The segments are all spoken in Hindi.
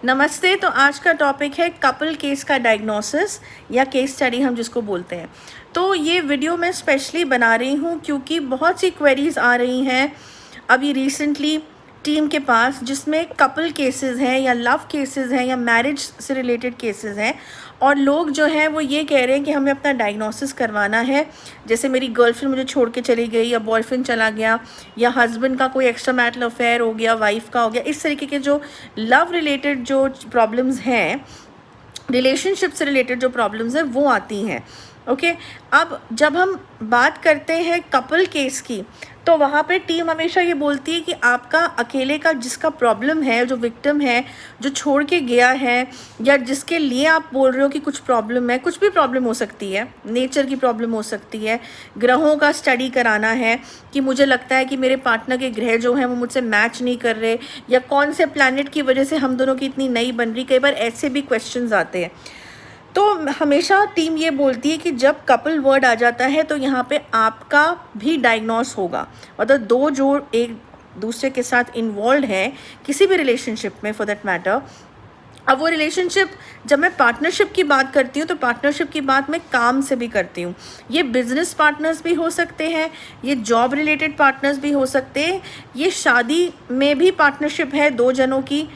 नमस्ते। तो आज का टॉपिक है कपल केस का डायग्नोसिस या केस स्टडी हम जिसको बोलते हैं। तो ये वीडियो मैं स्पेशली बना रही हूँ क्योंकि बहुत सी क्वेरीज आ रही हैं अभी रिसेंटली टीम के पास, जिसमें कपल केसेस हैं या लव केसेस हैं या मैरिज से रिलेटेड केसेस हैं, और लोग जो हैं वो ये कह रहे हैं कि हमें अपना डायग्नोसिस करवाना है। जैसे मेरी गर्लफ्रेंड मुझे छोड़ के चली गई, या बॉयफ्रेंड चला गया, या हस्बैंड का कोई एक्स्ट्रा मैरिटल अफेयर हो गया, वाइफ का हो गया। इस तरीके के जो लव रिलेटेड जो प्रॉब्लम्स हैं, रिलेशनशिप से रिलेटेड जो प्रॉब्लम्स हैं वो आती हैं। ओके, अब जब हम बात करते हैं कपल केस की, तो वहाँ पे टीम हमेशा ये बोलती है कि आपका अकेले का जिसका प्रॉब्लम है, जो विक्टिम है, जो छोड़ के गया है, या जिसके लिए आप बोल रहे हो कि कुछ प्रॉब्लम है, कुछ भी प्रॉब्लम हो सकती है, नेचर की प्रॉब्लम हो सकती है, ग्रहों का स्टडी कराना है कि मुझे लगता है कि मेरे पार्टनर के ग्रह जो हैं वो मुझसे मैच नहीं कर रहे, या कौन से प्लैनेट की वजह से हम दोनों की इतनी नहीं बन रही। कई बार ऐसे भी क्वेश्चंस आते हैं। तो हमेशा टीम ये बोलती है कि जब कपल वर्ड आ जाता है तो यहाँ पे आपका भी डायग्नोस होगा, मतलब दो जो एक दूसरे के साथ इन्वॉल्व हैं किसी भी रिलेशनशिप में फॉर दैट मैटर। अब वो रिलेशनशिप, जब मैं पार्टनरशिप की बात करती हूँ तो पार्टनरशिप की बात मैं काम से भी करती हूँ। ये बिजनेस पार्टनर्स भी हो सकते हैं, ये जॉब रिलेटेड पार्टनर्स भी हो सकते हैं, ये शादी में भी पार्टनरशिप है दो जनों की।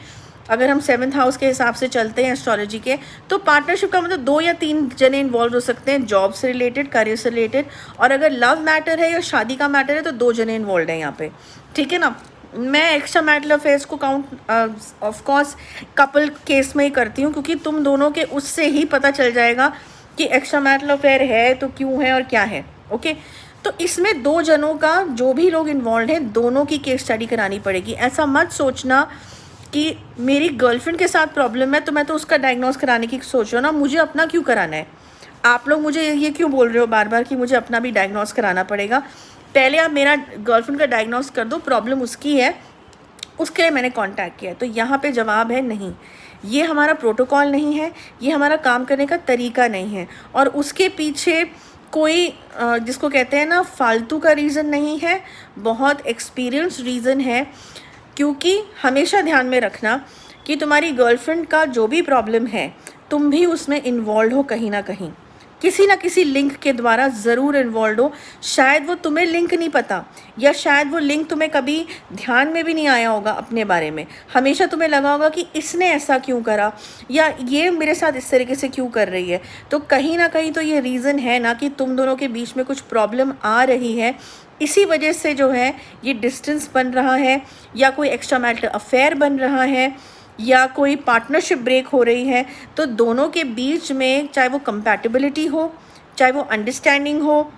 अगर हम 7th हाउस के हिसाब से चलते हैं एस्ट्रोलॉजी के, तो पार्टनरशिप का मतलब 2 या 3 जने इन्वॉल्व हो सकते हैं, जॉब से रिलेटेड, करियर से रिलेटेड। और अगर लव मैटर है या शादी का मैटर है तो 2 जने इन्वॉल्व हैं यहाँ पे, ठीक है ना। मैं एक्स्ट्रा मैरिटल अफेयर्स को count of course couple case में ही करती हूँ, क्योंकि तुम दोनों के उससे ही पता चल जाएगा कि एक्स्ट्रा मैरिटल अफेयर है तो क्यों है और क्या है। ओके, तो इसमें 2 जनों का, जो भी लोग इन्वॉल्व हैं, दोनों की केस स्टडी करानी पड़ेगी। ऐसा मत सोचना कि मेरी गर्लफ्रेंड के साथ प्रॉब्लम है तो मैं तो उसका डायग्नोस कराने की सोच रहा हूँ ना, मुझे अपना क्यों कराना है। आप लोग मुझे ये क्यों बोल रहे हो बार बार कि मुझे अपना भी डायग्नोस कराना पड़ेगा। पहले आप मेरा गर्लफ्रेंड का डायग्नोस कर दो, प्रॉब्लम उसकी है, उसके लिए मैंने कांटेक्ट किया है। तो यहाँ पे जवाब है नहीं, ये हमारा प्रोटोकॉल नहीं है, ये हमारा काम करने का तरीका नहीं है, और उसके पीछे कोई जिसको कहते हैं ना फालतू का रीज़न नहीं है, बहुत एक्सपीरियंस रीज़न है। क्योंकि हमेशा ध्यान में रखना कि तुम्हारी गर्लफ्रेंड का जो भी प्रॉब्लम है, तुम भी उसमें इन्वॉल्व हो कहीं ना कहीं, किसी ना किसी लिंक के द्वारा ज़रूर इन्वॉल्व हो। शायद वो तुम्हें लिंक नहीं पता, या शायद वो लिंक तुम्हें कभी ध्यान में भी नहीं आया होगा अपने बारे में। हमेशा तुम्हें लगा होगा कि इसने ऐसा क्यों करा, या ये मेरे साथ इस तरीके से क्यों कर रही है। तो कहीं ना कहीं तो ये रीज़न है ना कि तुम दोनों के बीच में कुछ प्रॉब्लम आ रही है, इसी वजह से जो है ये डिस्टेंस बन रहा है, या कोई एक्स्ट्रा मैरिटल अफेयर बन रहा है, या कोई पार्टनरशिप ब्रेक हो रही है। तो दोनों के बीच में चाहे वो कंपैटिबिलिटी हो, चाहे वो अंडरस्टैंडिंग हो,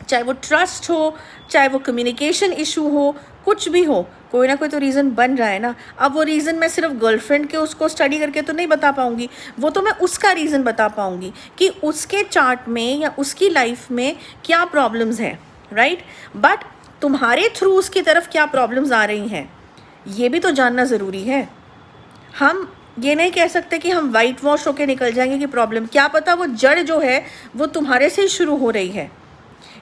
चाहे वो ट्रस्ट हो, चाहे वो कम्युनिकेशन इशू हो, कुछ भी हो, कोई ना कोई तो रीज़न बन रहा है ना। अब वो रीज़न मैं सिर्फ गर्लफ्रेंड के उसको स्टडी करके तो नहीं बता पाऊँगी, वो तो मैं उसका रीज़न बता पाऊँगी कि उसके चार्ट में या उसकी लाइफ में क्या प्रॉब्लम्स हैं, राइट। बट तुम्हारे थ्रू उसकी तरफ क्या प्रॉब्लम्स आ रही हैं, ये भी तो जानना ज़रूरी है। हम ये नहीं कह सकते कि हम वाइट वॉश होके निकल जाएंगे कि प्रॉब्लम, क्या पता वो जड़ जो है वो तुम्हारे से ही शुरू हो रही है,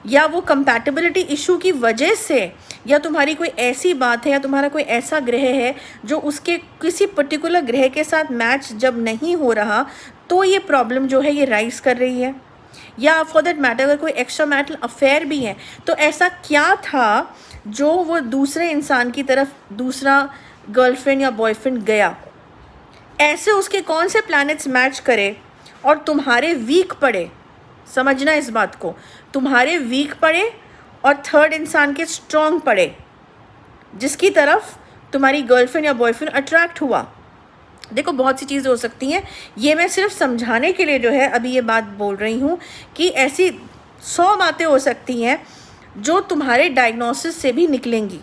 या वो कंपैटिबिलिटी इशू की वजह से, या तुम्हारी कोई ऐसी बात है, या तुम्हारा कोई ऐसा ग्रह है जो उसके किसी पर्टिकुलर ग्रह के साथ मैच जब नहीं हो रहा तो ये प्रॉब्लम जो है ये राइज कर रही है। या फॉर दैट मैटर अगर कोई एक्स्ट्रा मैरिटल अफेयर भी है तो ऐसा क्या था जो वो दूसरे इंसान की तरफ, दूसरा गर्लफ्रेंड या बॉयफ्रेंड गया, ऐसे उसके कौन से प्लैनेट्स मैच करे और तुम्हारे वीक पड़े। समझना इस बात को, तुम्हारे वीक पड़े और थर्ड इंसान के स्ट्रॉन्ग पड़े, जिसकी तरफ तुम्हारी गर्लफ्रेंड या बॉयफ्रेंड अट्रैक्ट हुआ। देखो बहुत सी चीज़ें हो सकती हैं, ये मैं सिर्फ समझाने के लिए जो है अभी ये बात बोल रही हूँ कि ऐसी 100 बातें हो सकती हैं जो तुम्हारे डायग्नोसिस से भी निकलेंगी।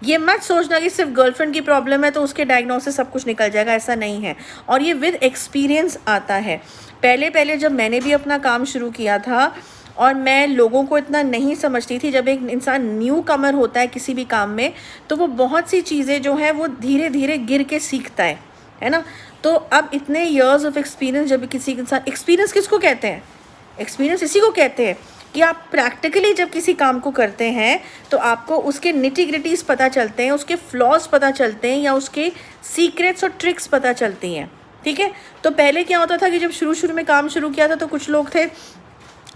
ये मत सोचना कि सिर्फ गर्लफ्रेंड की प्रॉब्लम है तो उसके डायग्नोसिस सब कुछ निकल जाएगा, ऐसा नहीं है। और ये विद एक्सपीरियंस आता है। पहले जब मैंने भी अपना काम शुरू किया था और मैं लोगों को इतना नहीं समझती थी, जब एक इंसान न्यू कमर होता है किसी भी काम में तो वो बहुत सी चीज़ें जो हैं वो धीरे धीरे गिर के सीखता है ना। तो अब इतने ईयर्स ऑफ एक्सपीरियंस, जब किसी इंसान, एक्सपीरियंस किसको कहते हैं, एक्सपीरियंस इसी को कहते हैं कि आप प्रैक्टिकली जब किसी काम को करते हैं तो आपको उसके निटी-ग्रिटीज़ पता चलते हैं, उसके फ्लॉज़ पता चलते हैं या उसके सीक्रेट्स और ट्रिक्स पता चलती हैं, ठीक है। तो पहले क्या होता था कि जब शुरू में काम शुरू किया था तो कुछ लोग थे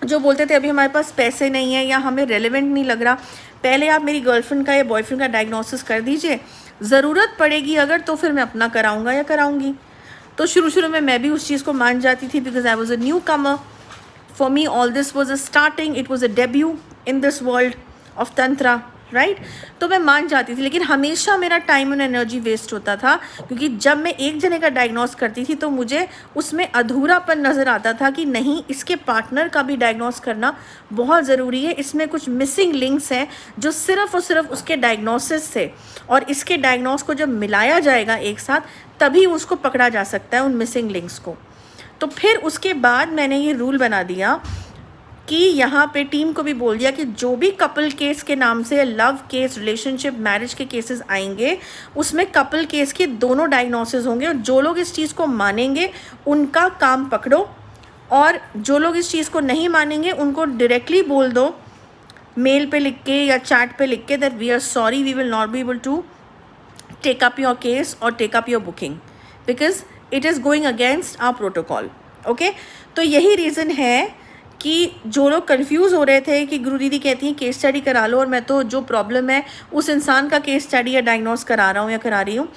जो बोलते थे अभी हमारे पास पैसे नहीं है या हमें रेलेवेंट नहीं लग रहा, पहले आप मेरी गर्लफ्रेंड का या बॉयफ्रेंड का डायग्नोसिस कर दीजिए, ज़रूरत पड़ेगी अगर तो फिर मैं अपना कराऊंगा या कराऊंगी। तो शुरू में मैं भी उस चीज़ को मान जाती थी, because I was a new Qamar. For me all this was a starting, it was a debut in this world of tantra, right. तो मैं मान जाती थी, लेकिन हमेशा मेरा टाइम एंड एनर्जी वेस्ट होता था, क्योंकि जब मैं एक जने का डायग्नोस करती थी तो मुझे उसमें अधूरापन नज़र आता था कि नहीं, इसके पार्टनर का भी डायग्नोस करना बहुत ज़रूरी है, इसमें कुछ मिसिंग लिंक्स हैं जो सिर्फ और सिर्फ उसके डायग्नोसिस से और इसके डायग्नोस को जब मिलाया जाएगा एक साथ तभी उसको पकड़ा जा सकता है, उन मिसिंग लिंक्स को। तो फिर उसके बाद मैंने ये रूल बना दिया कि यहाँ पे टीम को भी बोल दिया कि जो भी कपल केस के नाम से लव केस, रिलेशनशिप, मैरिज के केसेस आएंगे उसमें कपल केस के दोनों डायग्नोसिस होंगे, और जो लोग इस चीज़ को मानेंगे उनका काम पकड़ो, और जो लोग इस चीज़ को नहीं मानेंगे उनको डायरेक्टली बोल दो, मेल पे लिख के या चैट पे लिख के, that we are sorry, we will not be able to take up your case और take up your booking because it is going against our protocol. Okay, तो यही रीज़न है कि जो लोग कंफ्यूज हो रहे थे कि गुरु दीदी कहती हैं केस स्टडी करा लो, और मैं तो जो प्रॉब्लम है उस इंसान का केस स्टडी या डायग्नोस करा रहा हूँ या करा रही हूँ,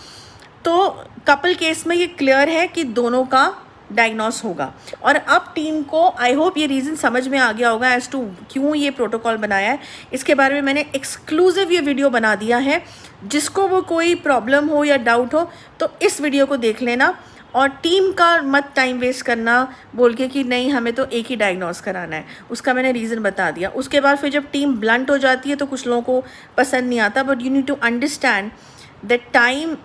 तो कपल केस में ये क्लियर है कि दोनों का डायग्नोस होगा। और अब टीम को आई होप ये रीज़न समझ में आ गया होगा एज टू क्यों ये प्रोटोकॉल बनाया है। इसके बारे में मैंने एक्सक्लूसिव ये वीडियो बना दिया है, जिसको वो कोई प्रॉब्लम हो या डाउट हो तो इस वीडियो को देख लेना, और टीम का मत टाइम वेस्ट करना बोल के कि नहीं हमें तो एक ही डायग्नोस कराना है, उसका मैंने रीज़न बता दिया। उसके बाद फिर जब टीम ब्लंट हो जाती है तो कुछ लोगों को पसंद नहीं आता, but you need to understand that time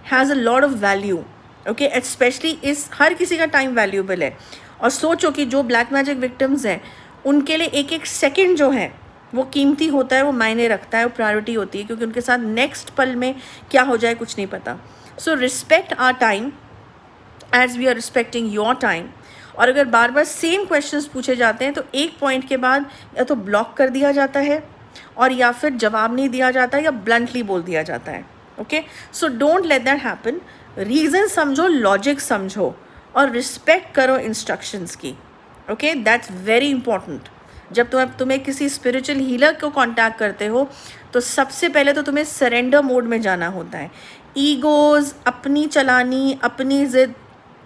has a lot of value. Okay, specially इस हर किसी का टाइम वैल्यूबल है, और सोचो कि जो ब्लैक मैजिक विक्टिम्स हैं उनके लिए एक एक सेकेंड जो है वो कीमती होता है, वो मायने रखता है, वो प्रायोरिटी होती है, क्योंकि उनके साथ नेक्स्ट पल में क्या हो जाए कुछ नहीं पता। So respect our time as we are respecting your time. और अगर बार बार सेम क्वेश्चंस पूछे जाते हैं तो एक पॉइंट के बाद या तो ब्लॉक कर दिया जाता है, और या फिर जवाब नहीं दिया जाता या ब्लंटली बोल दिया जाता है। Okay, so don't let that happen. Reason समझो, लॉजिक समझो, और रिस्पेक्ट करो इंस्ट्रक्शंस की। Okay, that's very important. जब तुम्हें किसी स्पिरिचुअल हीलर को कांटेक्ट करते हो तो सबसे पहले तो तुम्हें सरेंडर मोड में जाना होता है। ईगोज़, अपनी चलानी, अपनी ज़िद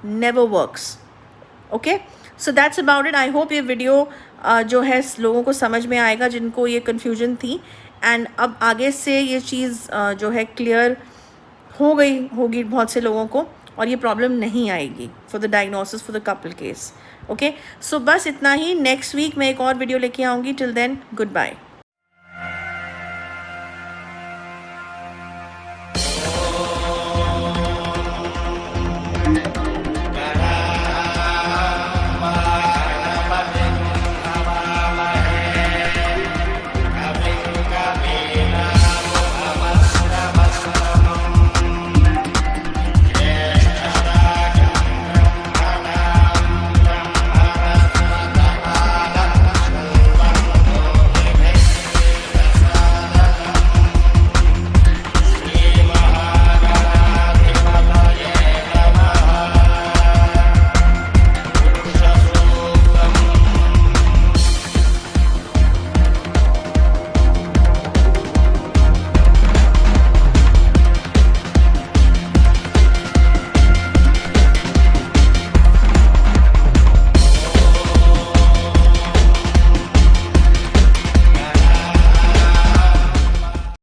never works. Okay, so that's about it. I hope ये वीडियो जो है लोगों को समझ में आएगा जिनको ये कन्फ्यूजन थी, एंड अब आगे से ये चीज़ जो है क्लियर हो गई होगी बहुत से लोगों को, और ये प्रॉब्लम नहीं आएगी for the diagnosis for the couple case. Okay, so बस इतना ही। नेक्स्ट वीक मैं एक और वीडियो लेके आऊँगी। Till then, good bye.